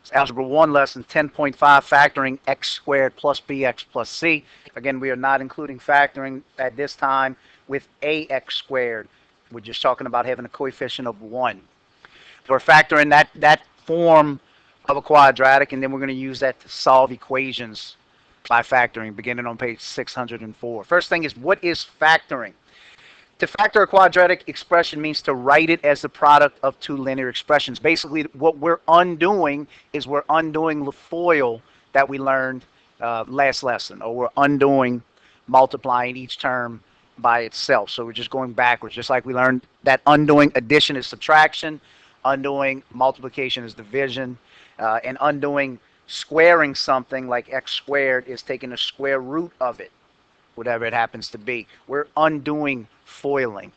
It's Algebra 1 lesson 10.5, factoring x squared plus bx plus c. Again, we are not including factoring at this time with ax squared. We're just talking about having a coefficient of 1. We're factoring that form of a quadratic, and then we're going to use that to solve equations by factoring, beginning on page 604. First thing is, what is factoring? To factor a quadratic expression means to write it as the product of two linear expressions. Basically, what we're undoing is we're undoing the FOIL that we learned last lesson, or we're undoing multiplying each term by itself. So we're just going backwards, just like we learned that undoing addition is subtraction, undoing multiplication is division, and undoing squaring something like x squared is taking the square root of it, whatever it happens to be. We're undoing foiling.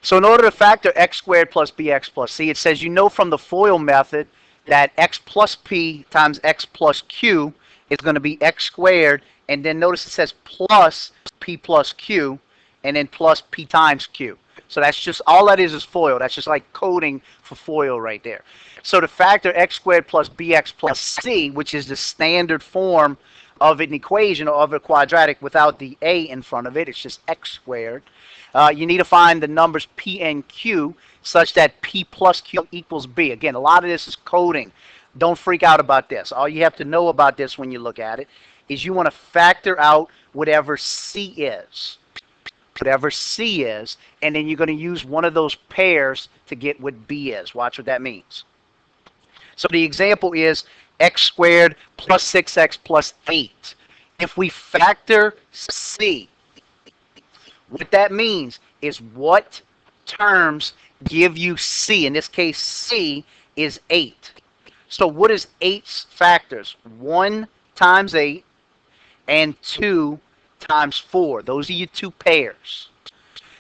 So in order to factor x squared plus bx plus c, it says you know from the FOIL method that x plus p times x plus q is going to be x squared, and then notice it says plus p plus q, and then plus p times q. So that's just, all that is FOIL. That's just like coding for FOIL right there. So to factor x squared plus bx plus c, which is the standard form of an equation or of a quadratic without the a in front of it, it's just x squared. You need to find the numbers p and q such that p plus q equals b. Again, a lot of this is coding. Don't freak out about this. All you have to know about this when you look at it is you want to factor out whatever c is. Whatever c is, and then you're going to use one of those pairs to get what b is. Watch what that means. So the example is x squared plus 6x plus 8. If we factor c, what that means is what terms give you c. In this case, c is 8. So what is 8's factors? 1 times 8 and 2 times 4. Those are your two pairs.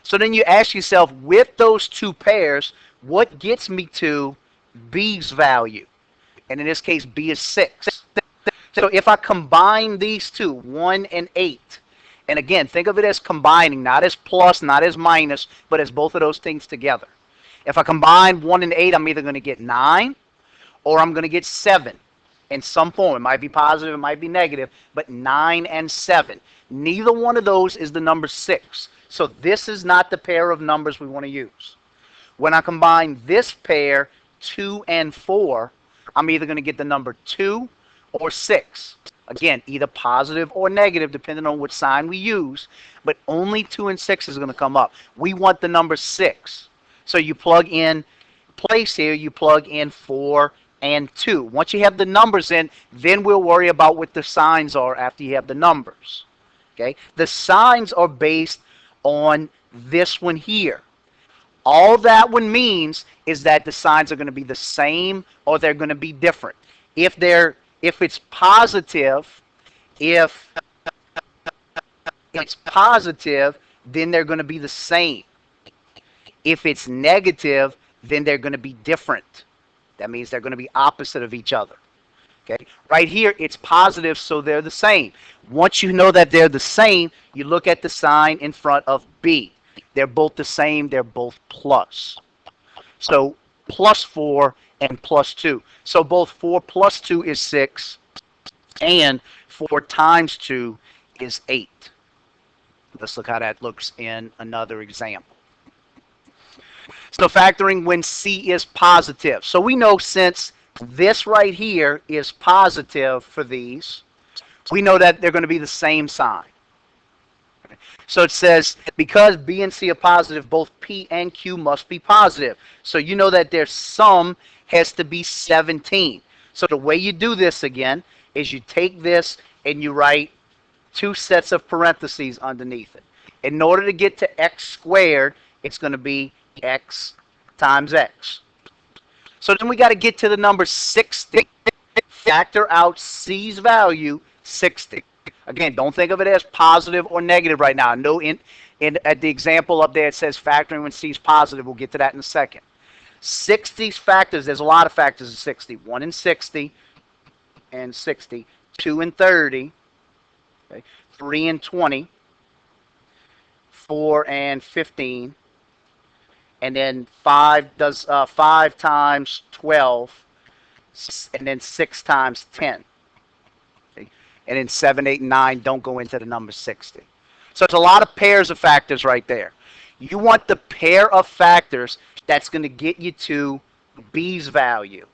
So then you ask yourself, with those two pairs, what gets me to b's value? And in this case, b is 6. So if I combine these two, 1 and 8, and again, think of it as combining, not as plus, not as minus, but as both of those things together. If I combine 1 and 8, I'm either going to get 9 or I'm going to get 7 in some form. It might be positive, it might be negative, but 9 and 7. Neither one of those is the number 6. So this is not the pair of numbers we want to use. When I combine this pair, 2 and 4, I'm either going to get the number 2 or 6. Again, either positive or negative, depending on what sign we use, but only 2 and 6 is going to come up. We want the number 6. So you plug in place here, you plug in 4 and 2. Once you have the numbers in, then we'll worry about what the signs are after you have the numbers. Okay? The signs are based on this one here. All that one means is that the signs are going to be the same or they're going to be different. If it's positive, if it's positive, then they're going to be the same. If it's negative, then they're going to be different. That means they're going to be opposite of each other. Okay? Right here, it's positive, so they're the same. Once you know that they're the same, you look at the sign in front of B. They're both the same. They're both plus. So plus 4 and plus 2. So both 4 plus 2 is 6, and 4 times 2 is 8. Let's look how that looks in another example. So factoring when c is positive. So we know since this right here is positive for these, we know that they're going to be the same sign. So it says, because b and c are positive, both p and q must be positive. So you know that their sum has to be 17. So the way you do this again is you take this and you write 2 sets of parentheses underneath it. In order to get to x squared, it's going to be x times x. So then we got to get to the number 60. Factor out c's value, 60. Again, don't think of it as positive or negative right now. No, at the example up there it says factoring when c is positive. We'll get to that in a second. 60's factors, there's a lot of factors in 60. 1 and 60 and 60. 2 and 30. Okay, 3 and 20. 4 and 15. And then 5 times 12 and then 6 times 10. See? And then 7, 8, and 9 don't go into the number 60. So it's a lot of pairs of factors right there. You want the pair of factors that's going to get you to B's value.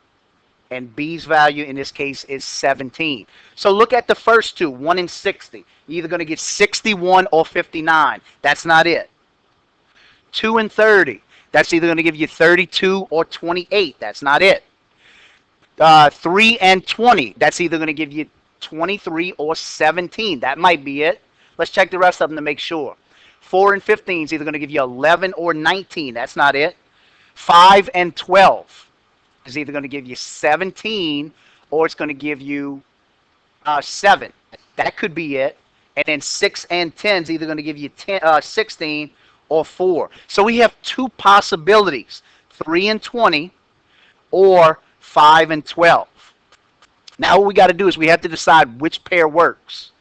And B's value in this case is 17. So look at the first two, 1 and 60. You're either going to get 61 or 59. That's not it. 2 and 30. That's either going to give you 32 or 28. That's not it. 3 and 20. That's either going to give you 23 or 17. That might be it. Let's check the rest of them to make sure. 4 and 15 is either going to give you 11 or 19. That's not it. 5 and 12 is either going to give you 17 or it's going to give you 7. That could be it. And then 6 and 10 is either going to give you 16 or 4. So we have two possibilities, 3 and 20 or 5 and 12. Now what we got to do is we have to decide which pair works.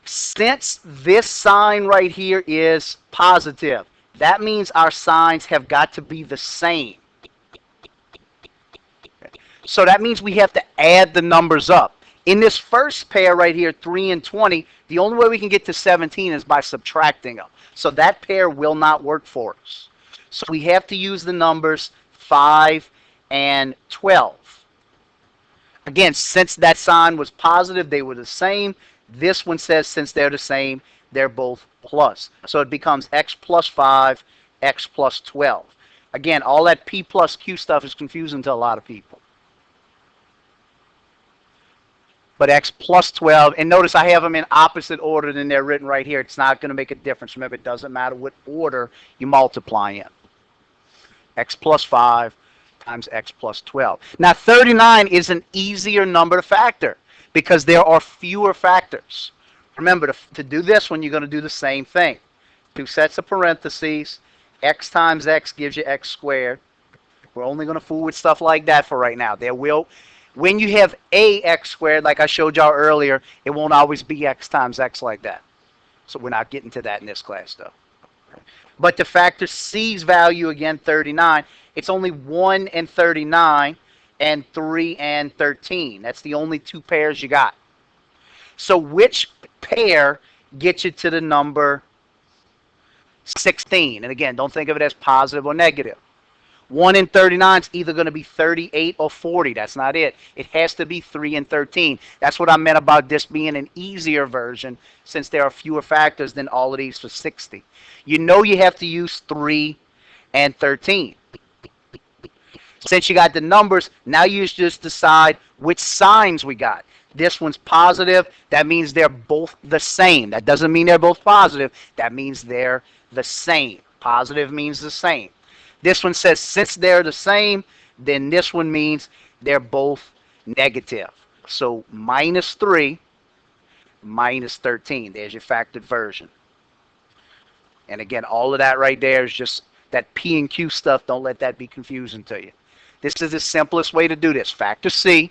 Since this sign right here is positive, that means our signs have got to be the same. So that means we have to add the numbers up. In this first pair right here, 3 and 20, the only way we can get to 17 is by subtracting them. So that pair will not work for us. So we have to use the numbers 5 and 12. Again, since that sign was positive, they were the same. This one says since they're the same, they're both plus. So it becomes x plus 5, x plus 12. Again, all that p plus q stuff is confusing to a lot of people. But x plus 12, and notice I have them in opposite order than they're written right here. It's not going to make a difference. Remember, it doesn't matter what order you multiply in. X plus 5 times x plus 12. Now, 39 is an easier number to factor because there are fewer factors. Remember, to do this one, you're going to do the same thing. Two sets of parentheses. X times x gives you x squared. We're only going to fool with stuff like that for right now. When you have a x squared, like I showed y'all earlier, it won't always be x times x like that. So we're not getting to that in this class, though. But to factor c's value, again, 39, it's only 1 and 39 and 3 and 13. That's the only two pairs you got. So which pair gets you to the number 16? And again, don't think of it as positive or negative. 1 and 39 is either going to be 38 or 40. That's not it. It has to be 3 and 13. That's what I meant about this being an easier version since there are fewer factors than all of these for 60. You know you have to use 3 and 13. Since you got the numbers, now you just decide which signs we got. This one's positive. That means they're both the same. That doesn't mean they're both positive. That means they're the same. Positive means the same. This one says since they're the same, then this one means they're both negative. So minus 3, minus 13. There's your factored version. And again, all of that right there is just that P and Q stuff. Don't let that be confusing to you. This is the simplest way to do this. Factor C,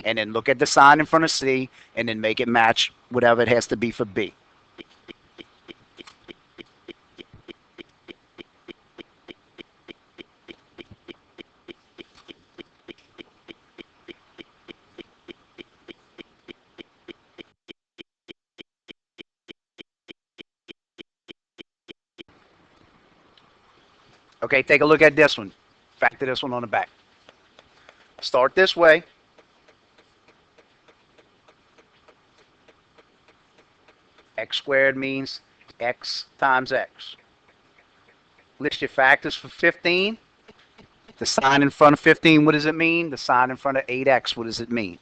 and then look at the sign in front of C, and then make it match whatever it has to be for B. Okay, take a look at this one. Factor this one on the back. Start this way. X squared means x times x. List your factors for 15. The sign in front of 15, what does it mean? The sign in front of 8x, what does it mean?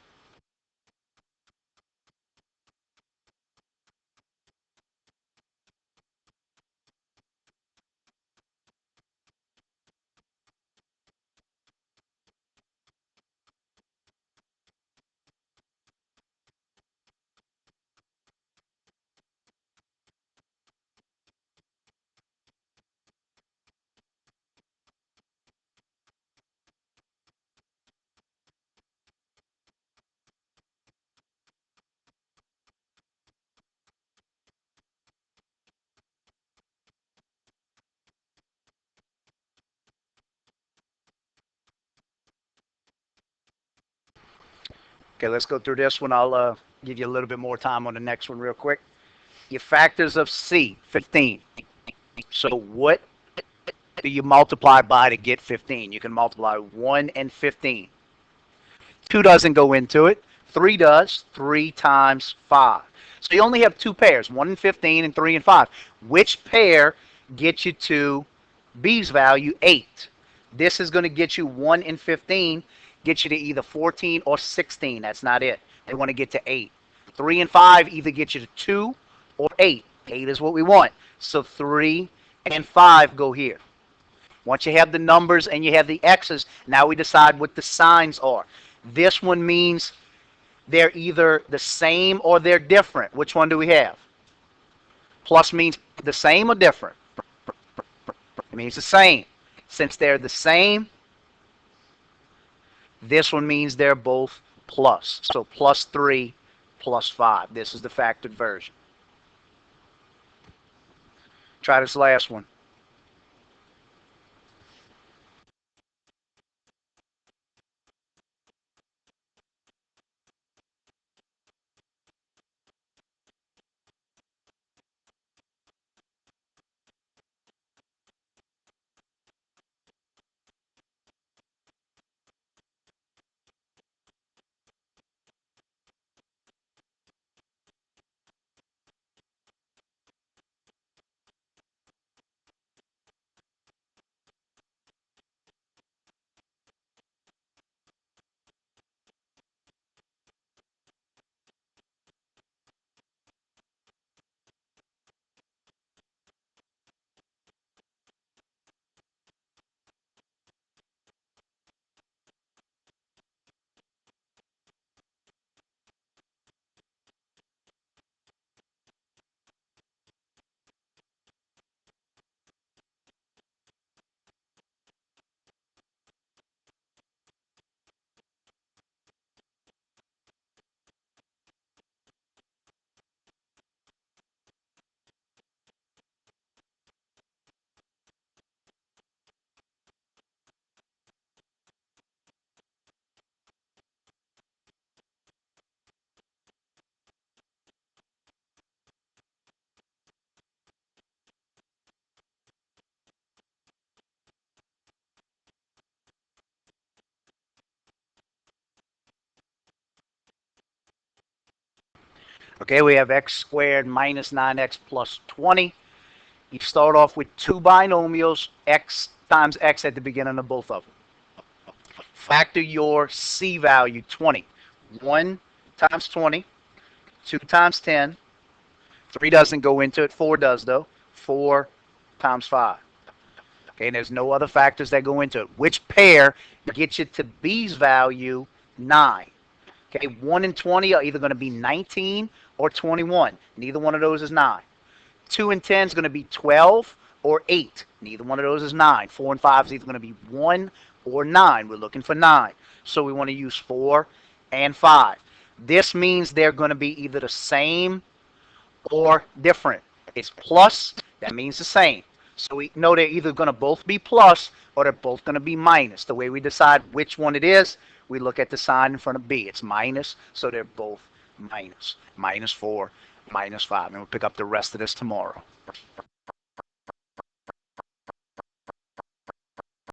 Okay, let's go through this one. I'll give you a little bit more time on the next one real quick. Your factors of C, 15. So what do you multiply by to get 15? You can multiply 1 and 15. 2 doesn't go into it. 3 does. 3 times 5. So you only have two pairs, 1 and 15 and 3 and 5. Which pair gets you to B's value, 8? This is going to get you 1 and 15, get you to either 14 or 16. That's not it. We want to get to 8. 3 and 5 either get you to 2 or 8. 8 is what we want. So 3 and 5 go here. Once you have the numbers and you have the x's, now we decide what the signs are. This one means they're either the same or they're different. Which one do we have? Plus means the same or different? It means the same. Since they're the same, this one means they're both plus. So plus 3, plus 5. This is the factored version. Try this last one. Okay, we have x squared minus 9x plus 20. You start off with two binomials, x times x at the beginning of both of them. Factor your C value, 20. 1 times 20, 2 times 10, 3 doesn't go into it, 4 does though. 4 times 5. Okay, and there's no other factors that go into it. Which pair gets you to B's value, 9? Okay, 1 and 20 are either going to be 19 or 21. Neither one of those is 9. 2 and 10 is going to be 12 or 8. Neither one of those is 9. 4 and 5 is either going to be 1 or 9. We're looking for 9. So we want to use 4 and 5. This means they're going to be either the same or different. It's plus, that means the same. So we know they're either going to both be plus or they're both going to be minus. The way we decide which one it is, we look at the sign in front of B. It's minus, so they're both minus. Minus 4, minus 5. And we'll pick up the rest of this tomorrow.